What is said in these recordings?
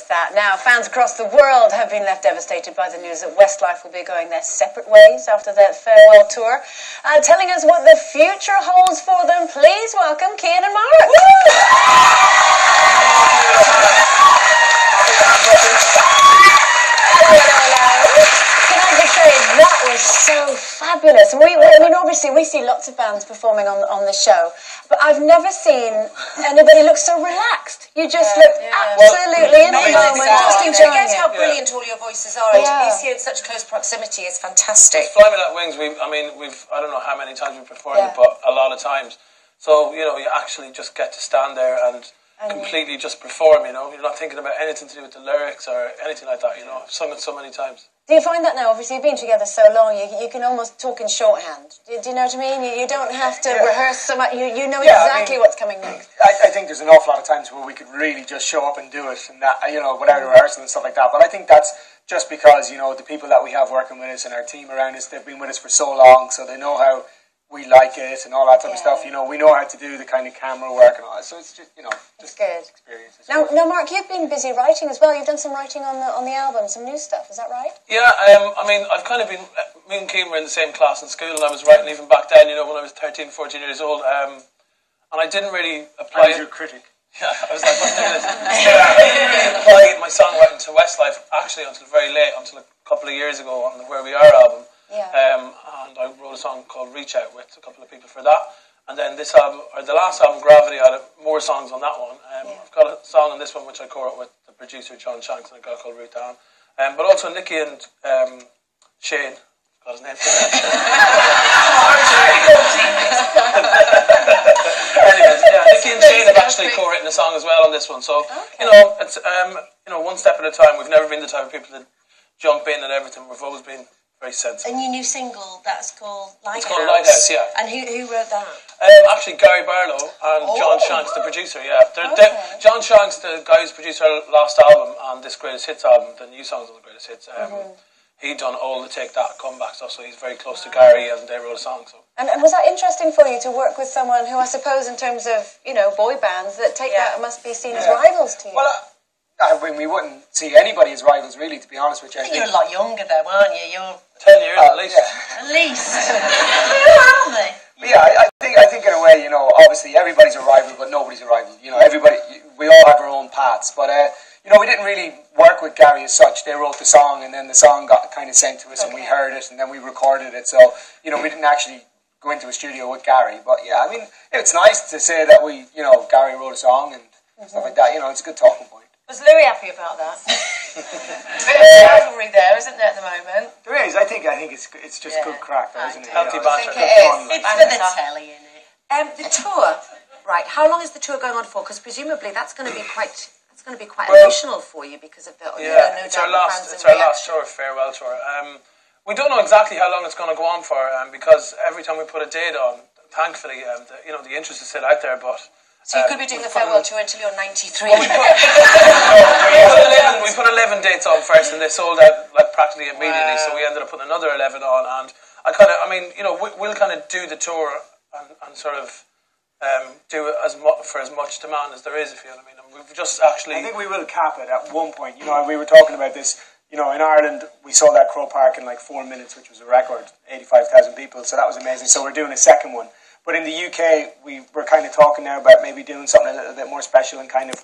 That. Now, fans across the world have been left devastated by the news that Westlife will be going their separate ways after their farewell tour. Telling us what the future holds for them, please welcome Cian and Mark. Can I just say, that was so fabulous. I mean, obviously, we see lots of bands performing on the show, but I've never seen anybody look so relaxed. You just look absolutely in the moment, just enjoying it. How brilliant all your voices are. And to be seen in such close proximity is fantastic. Fly Me Like Wings, I don't know how many times we've performed it, but a lot of times. So, you actually just get to stand there and completely just perform, You're not thinking about anything to do with the lyrics or anything like that, I've sung it so many times. Do you find that now? Obviously, you've been together so long, you can almost talk in shorthand. Do you know what I mean? You don't have to rehearse so much. You know exactly what's coming next. I think there's an awful lot of times where we could really just show up and do it, and that, without rehearsal and stuff like that. But I think that's just because, the people that we have working with us and our team around us, they've been with us for so long, so they know how we like it and all that type of stuff. We know how to do the kind of camera work and all that. So it's just, it's good experience. Now, Mark, you've been busy writing as well. You've done some writing on the album, some new stuff. Is that right? Yeah, I've kind of been. Me and Cian were in the same class in school, and I was writing even back then. When I was 13, 14 years old. And I didn't really apply. I was your critic. Yeah, I was like, what's doing this? I didn't really apply my songwriting to Westlife actually until very late, until a couple of years ago on the Where We Are album. Yeah. And I wrote a song called Reach Out with a couple of people for that. And then this album, or the last album, Gravity, I had more songs on that one. I've got a song on this one which I co-wrote with the producer John Shanks and a girl called Ruth Down. But also Nicky and Shane, got his name. Anyways, Nicky and Shane have actually co-written a song as well on this one. So, it's one step at a time. We've never been the type of people that jump in and everything. We've always been very sensible. And your new single, that's called Lighthouse. It's called Lighthouse, yeah. And who wrote that? Actually, Gary Barlow and John Shanks, the producer, John Shanks, the guy who's produced our last album and this Greatest Hits album, the new songs on the Greatest Hits, he done all the Take That comeback stuff, so he's very close to Gary and they wrote a song. So. And was that interesting for you to work with someone who I suppose in terms of, boy bands, that Take That must be seen as rivals to you? Well, we wouldn't see anybody as rivals, really, to be honest with you. I think you're a lot younger, though, aren't you? You're 10 years at least. Yeah. At least. Who are they? Yeah, I think in a way, obviously everybody's a rival, but nobody's a rival. Everybody, we all have our own paths. But we didn't really work with Gary as such. They wrote the song, and then the song got kind of sent to us, and we heard it, and then we recorded it. So we didn't actually go into a studio with Gary. But yeah, it's nice to say that Gary wrote a song and stuff like that. It's a good talking point. Was Louis happy about that? Bit of rivalry there, isn't there, at the moment? There is. I think it's just good crack, though, isn't it? Healthy banter. It's for the telly, isn't it? The tour, right? How long is the tour going on for? Because presumably that's going to be quite emotional for you because of the it's our last tour, farewell tour. We don't know exactly how long it's going to go on for, because every time we put a date on, thankfully, the interest is still out there, but. So you could be doing the farewell tour until you're 93. We put 11 dates on first, and they sold out practically immediately. So we ended up putting another 11 on, and we'll kind of do the tour and sort of do it for as much demand as there is, if you know what I mean. And we've just actually. I think we will cap it at one point. We were talking about this. In Ireland, we sold out Crow Park in 4 minutes, which was a record, 85,000 people. So that was amazing. So we're doing a second one. But in the UK, we're kind of talking now about maybe doing something a little bit more special and kind of,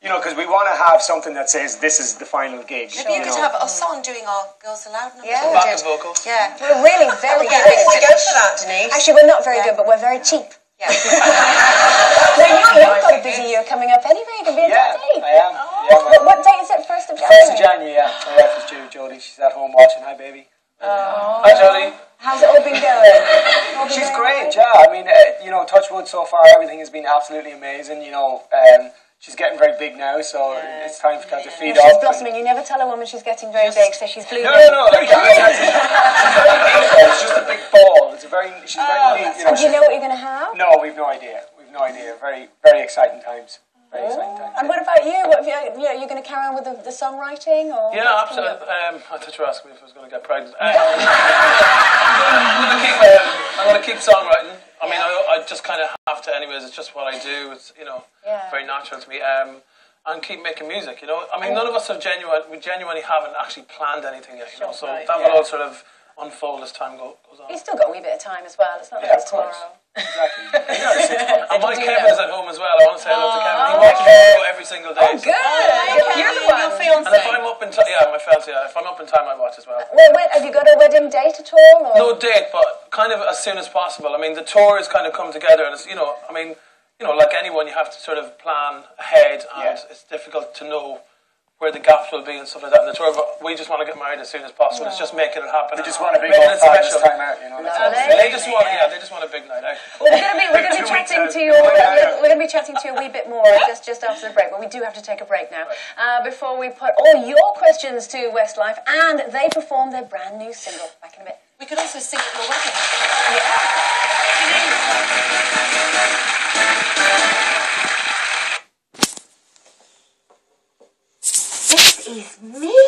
because we want to have something that says this is the final gig. Maybe you could have us on doing our Girls Aloud number. Yeah, backup vocals. Yeah, we're really very good. We're good for that, Denise. Actually, we're not very good, but we're very cheap. Yeah. You've got a busy year coming up anyway. You're going to be a date. I am. What date is it? 1st of January? 1st of January, yeah. My wife is due, Jodie. She's at home watching. Hi, baby. Hi, Jodie. How's it all been going? She's great, yeah. Touch wood so far, everything has been absolutely amazing. She's getting very big now, so it's time for her to feed off. She's blossoming. You never tell a woman she's getting very big, so she's blooming. No. It's just a big ball. She's very neat. And do you know what you're going to have? No, we've no idea. Very, very exciting times. And what about you? What have you're going to carry on with the songwriting? Or yeah, absolutely. I thought you were asking me if I was going to get pregnant. I'm going to keep songwriting. I just kind of have to anyways. It's just what I do. It's, very natural to me. and keep making music, you know. I mean, none of us have genuinely haven't actually planned anything yet, you know, so that will all sort of unfold as time goes on. You've still got a wee bit of time as well. It's not like it's tomorrow. Exactly. And my Kevin is at home as well. I want to say hello to Kevin. He watches the show every single day. Oh, good. You're the one. Your fiance. And if I'm up in time, my fiance, if I'm up in time, I watch as well. Wait, have you got a wedding date at all? Or? No date, but kind of as soon as possible. I mean, the tour has kind of come together, and it's, like anyone, you have to sort of plan ahead, and it's difficult to know where the gaps will be and stuff like that in the tour, but we just want to get married as soon as possible. It's just making it happen. We just want a big old time this time out, you know. They just want a big night out. Well, we're going to be chatting to you. We're going to be chatting to you a wee bit more just after the break, but we do have to take a break now before we put all your questions to Westlife, and they perform their brand new single. Back in a bit. We could also sing at your wedding. This is me.